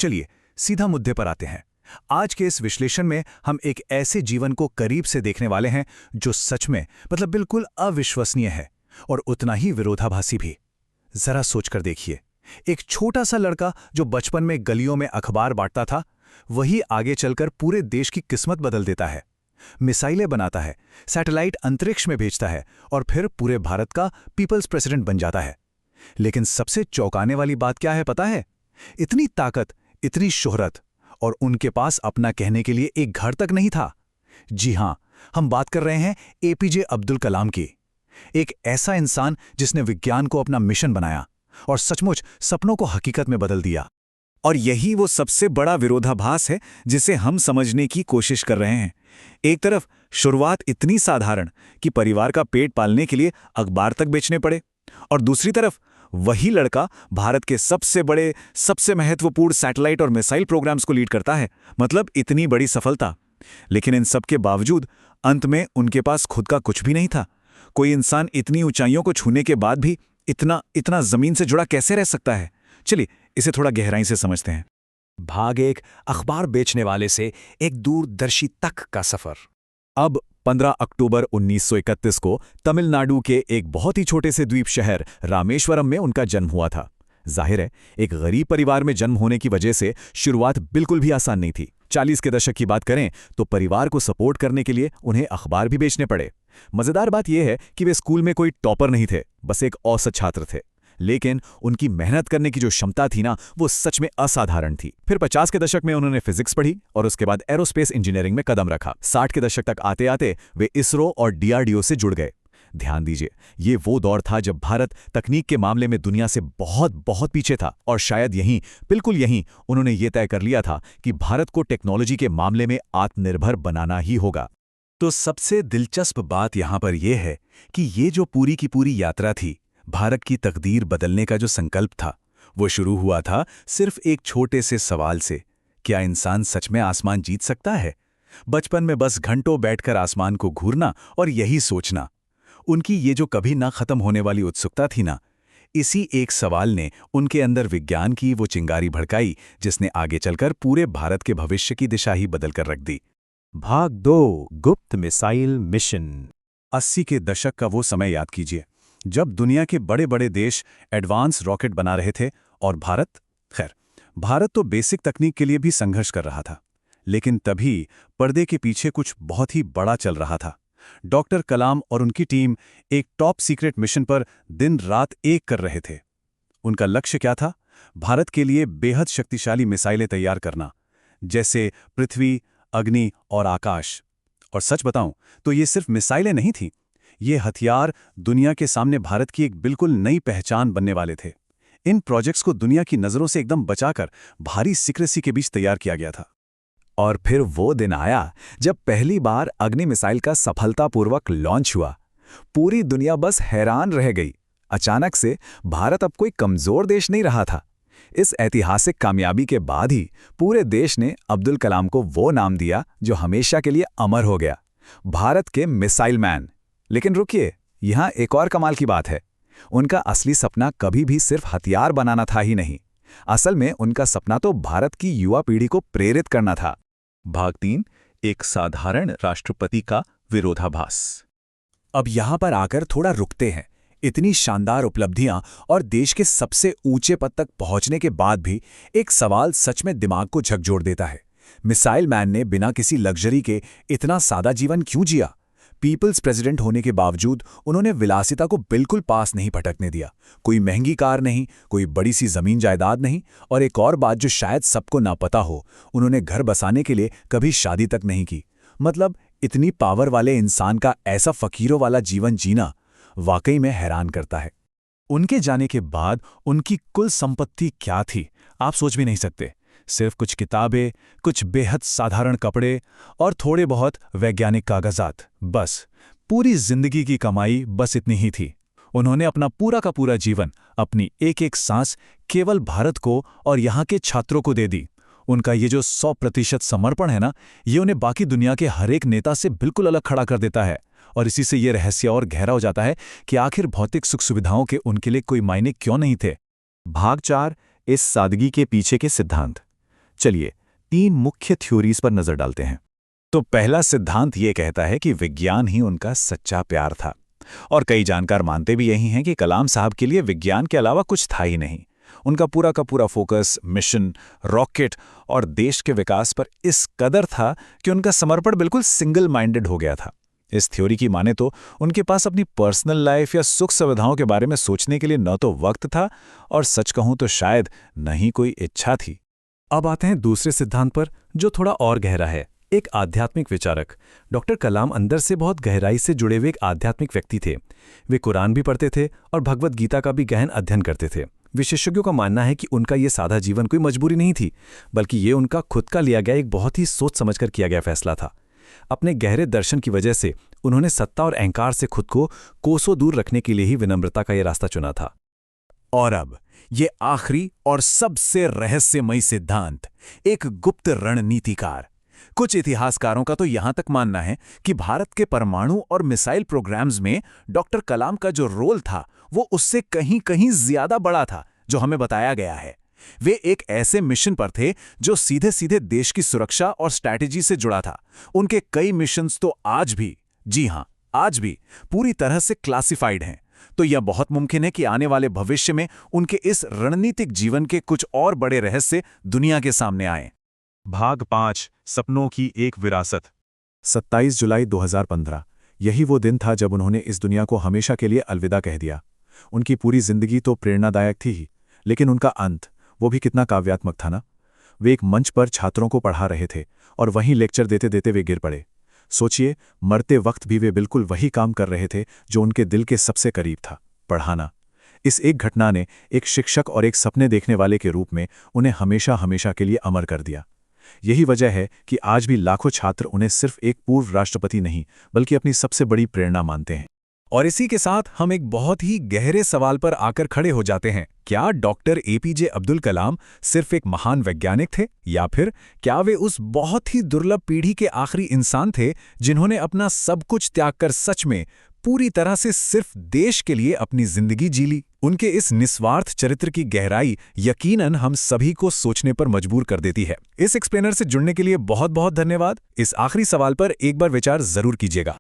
चलिए सीधा मुद्दे पर आते हैं। आज के इस विश्लेषण में हम एक ऐसे जीवन को करीब से देखने वाले हैं जो सच में बिल्कुल अविश्वसनीय है और उतना ही विरोधाभासी भी। जरा सोचकर देखिए, एक छोटा सा लड़का जो बचपन में गलियों में अखबार बांटता था, वही आगे चलकर पूरे देश की किस्मत बदल देता है। मिसाइलें बनाता है, सैटेलाइट अंतरिक्ष में भेजता है और फिर पूरे भारत का पीपल्स प्रेसिडेंट बन जाता है। लेकिन सबसे चौंकाने वाली बात क्या है पता है? इतनी ताकत, इतनी शोहरत, और उनके पास अपना कहने के लिए एक घर तक नहीं था। जी हां, हम बात कर रहे हैं एपीजे अब्दुल कलाम की। एक ऐसा इंसान जिसने विज्ञान को अपना मिशन बनाया और सचमुच सपनों को हकीकत में बदल दिया। और यही वो सबसे बड़ा विरोधाभास है जिसे हम समझने की कोशिश कर रहे हैं। एक तरफ शुरुआत इतनी साधारण कि परिवार का पेट पालने के लिए अखबार तक बेचने पड़े, और दूसरी तरफ वही लड़का भारत के सबसे बड़े, सबसे महत्वपूर्ण सैटेलाइट और मिसाइल प्रोग्राम्स को लीड करता है। मतलब इतनी बड़ी सफलता। लेकिन इन सब के बावजूद अंत में उनके पास खुद का कुछ भी नहीं था। कोई इंसान इतनी ऊंचाइयों को छूने के बाद भी इतना जमीन से जुड़ा कैसे रह सकता है? चलिए इसे थोड़ा गहराई से समझते हैं। भाग एक, अखबार बेचने वाले से एक दूरदर्शी तक का सफर। अब 15 अक्टूबर 1931 को तमिलनाडु के एक बहुत ही छोटे से द्वीप शहर रामेश्वरम में उनका जन्म हुआ था। जाहिर है, एक गरीब परिवार में जन्म होने की वजह से शुरुआत बिल्कुल भी आसान नहीं थी। 40 के दशक की बात करें तो परिवार को सपोर्ट करने के लिए उन्हें अखबार भी बेचने पड़े। मजेदार बात यह है कि वे स्कूल में कोई टॉपर नहीं थे, बस एक औसत छात्र थे। लेकिन उनकी मेहनत करने की जो क्षमता थी ना, वो सच में असाधारण थी। फिर 50 के दशक में उन्होंने फिजिक्स पढ़ी और उसके बाद एरोस्पेस इंजीनियरिंग में कदम रखा। 60 के दशक तक आते आते वे इसरो और डीआरडीओ से जुड़ गए। ध्यान दीजिए, ये वो दौर था जब भारत तकनीक के मामले में दुनिया से बहुत बहुत पीछे था, और शायद बिल्कुल यहीं उन्होंने ये तय कर लिया था कि भारत को टेक्नोलॉजी के मामले में आत्मनिर्भर बनाना ही होगा। तो सबसे दिलचस्प बात यहां पर यह है कि ये जो पूरी की पूरी यात्रा थी, भारत की तकदीर बदलने का जो संकल्प था, वो शुरू हुआ था सिर्फ एक छोटे से सवाल से: क्या इंसान सच में आसमान जीत सकता है? बचपन में बस घंटों बैठकर आसमान को घूरना और यही सोचना। उनकी ये जो कभी ना खत्म होने वाली उत्सुकता थी ना, इसी एक सवाल ने उनके अंदर विज्ञान की वो चिंगारी भड़काई जिसने आगे चलकर पूरे भारत के भविष्य की दिशा ही बदल कर रख दी। भाग 2, गुप्त मिसाइल मिशन। 80 के दशक का वो समय याद कीजिए जब दुनिया के बड़े बड़े देश एडवांस रॉकेट बना रहे थे और भारत तो बेसिक तकनीक के लिए भी संघर्ष कर रहा था। लेकिन तभी पर्दे के पीछे कुछ बहुत ही बड़ा चल रहा था। डॉक्टर कलाम और उनकी टीम एक टॉप सीक्रेट मिशन पर दिन रात एक कर रहे थे। उनका लक्ष्य क्या था? भारत के लिए बेहद शक्तिशाली मिसाइलें तैयार करना, जैसे पृथ्वी, अग्नि और आकाश। और सच बताऊं तो ये सिर्फ मिसाइलें नहीं थीं, ये हथियार दुनिया के सामने भारत की एक बिल्कुल नई पहचान बनने वाले थे। इन प्रोजेक्ट्स को दुनिया की नज़रों से एकदम बचाकर भारी सीक्रेसी के बीच तैयार किया गया था। और फिर वो दिन आया जब पहली बार अग्नि मिसाइल का सफलतापूर्वक लॉन्च हुआ। पूरी दुनिया बस हैरान रह गई। अचानक से भारत अब कोई कमजोर देश नहीं रहा था। इस ऐतिहासिक कामयाबी के बाद ही पूरे देश ने अब्दुल कलाम को वो नाम दिया जो हमेशा के लिए अमर हो गया, भारत के मिसाइल मैन। लेकिन रुकिए, यहाँ एक और कमाल की बात है। उनका असली सपना कभी भी सिर्फ हथियार बनाना था ही नहीं। असल में उनका सपना तो भारत की युवा पीढ़ी को प्रेरित करना था। भाग 3, एक साधारण राष्ट्रपति का विरोधाभास। अब यहां पर आकर थोड़ा रुकते हैं। इतनी शानदार उपलब्धियां और देश के सबसे ऊंचे पद तक पहुंचने के बाद भी एक सवाल सच में दिमाग को झकझोर देता है। मिसाइल मैन ने बिना किसी लग्जरी के इतना सादा जीवन क्यों जिया? पीपल्स प्रेसिडेंट होने के बावजूद उन्होंने विलासिता को बिल्कुल पास नहीं भटकने दिया। कोई महंगी कार नहीं, कोई बड़ी सी जमीन जायदाद नहीं, और एक और बात जो शायद सबको ना पता हो, उन्होंने घर बसाने के लिए कभी शादी तक नहीं की। मतलब इतनी पावर वाले इंसान का ऐसा फकीरों वाला जीवन जीना वाकई में हैरान करता है। उनके जाने के बाद उनकी कुल संपत्ति क्या थी, आप सोच भी नहीं सकते। सिर्फ कुछ किताबें, कुछ बेहद साधारण कपड़े और थोड़े बहुत वैज्ञानिक कागजात, बस। पूरी जिंदगी की कमाई बस इतनी ही थी। उन्होंने अपना पूरा का पूरा जीवन, अपनी एक एक सांस केवल भारत को और यहाँ के छात्रों को दे दी। उनका ये जो 100% समर्पण है ना, ये उन्हें बाकी दुनिया के हर एक नेता से बिल्कुल अलग खड़ा कर देता है। और इसी से ये रहस्य और गहरा हो जाता है कि आखिर भौतिक सुख सुविधाओं के उनके लिए कोई मायने क्यों नहीं थे। भाग 4, इस सादगी के पीछे के सिद्धांत। चलिए 3 मुख्य थ्योरीज पर नजर डालते हैं। तो पहला सिद्धांत ये कहता है कि विज्ञान ही उनका सच्चा प्यार था, और कई जानकार मानते भी यही हैं कि कलाम साहब के लिए विज्ञान के अलावा कुछ था ही नहीं। उनका पूरा का पूरा फोकस मिशन, रॉकेट और देश के विकास पर इस कदर था कि उनका समर्पण बिल्कुल सिंगल माइंडेड हो गया था। इस थ्योरी की माने तो उनके पास अपनी पर्सनल लाइफ या सुख सुविधाओं के बारे में सोचने के लिए न तो वक्त था, और सच कहूं तो शायद न ही कोई इच्छा थी। अब आते हैं दूसरे सिद्धांत पर, जो थोड़ा और गहरा है। एक आध्यात्मिक विचारक। डॉक्टर कलाम अंदर से बहुत गहराई से जुड़े हुए एक आध्यात्मिक व्यक्ति थे। वे कुरान भी पढ़ते थे और भगवत गीता का भी गहन अध्ययन करते थे। विशेषज्ञों का मानना है कि उनका ये सादा जीवन कोई मजबूरी नहीं थी, बल्कि ये उनका खुद का लिया गया एक बहुत ही सोच समझकर किया गया फैसला था। अपने गहरे दर्शन की वजह से उन्होंने सत्ता और अहंकार से खुद को कोसों दूर रखने के लिए ही विनम्रता का ये रास्ता चुना था। और अब ये आखिरी और सबसे रहस्यमयी सिद्धांत, एक गुप्त रणनीतिकार। कुछ इतिहासकारों का तो यहां तक मानना है कि भारत के परमाणु और मिसाइल प्रोग्राम्स में डॉक्टर कलाम का जो रोल था वो उससे कहीं कहीं ज्यादा बड़ा था जो हमें बताया गया है। वे एक ऐसे मिशन पर थे जो सीधे सीधे देश की सुरक्षा और स्ट्रैटेजी से जुड़ा था। उनके कई मिशंस तो आज भी, जी हां, आज भी पूरी तरह से क्लासिफाइड हैं। तो यह बहुत मुमकिन है कि आने वाले भविष्य में उनके इस रणनीतिक जीवन के कुछ और बड़े रहस्य दुनिया के सामने आए। भाग 5, सपनों की एक विरासत। 27 जुलाई 2015, यही वो दिन था जब उन्होंने इस दुनिया को हमेशा के लिए अलविदा कह दिया। उनकी पूरी जिंदगी तो प्रेरणादायक थी ही, लेकिन उनका अंत, वो भी कितना काव्यात्मक था ना। वे एक मंच पर छात्रों को पढ़ा रहे थे और वहीं लेक्चर देते देते वे गिर पड़े। सोचिए, मरते वक्त भी वे बिल्कुल वही काम कर रहे थे जो उनके दिल के सबसे करीब था, पढ़ाना। इस एक घटना ने एक शिक्षक और एक सपने देखने वाले के रूप में उन्हें हमेशा हमेशा के लिए अमर कर दिया। यही वजह है कि आज भी लाखों छात्र उन्हें सिर्फ एक पूर्व राष्ट्रपति नहीं, बल्कि अपनी सबसे बड़ी प्रेरणा मानते हैं। और इसी के साथ हम एक बहुत ही गहरे सवाल पर आकर खड़े हो जाते हैं। क्या डॉक्टर एपीजे अब्दुल कलाम सिर्फ एक महान वैज्ञानिक थे, या फिर क्या वे उस बहुत ही दुर्लभ पीढ़ी के आखिरी इंसान थे जिन्होंने अपना सब कुछ त्याग कर सच में पूरी तरह से सिर्फ देश के लिए अपनी जिंदगी जी ली? उनके इस निस्वार्थ चरित्र की गहराई यकीनन हम सभी को सोचने पर मजबूर कर देती है। इस एक्सप्लेनर से जुड़ने के लिए बहुत बहुत धन्यवाद। इस आखिरी सवाल पर एक बार विचार जरूर कीजिएगा।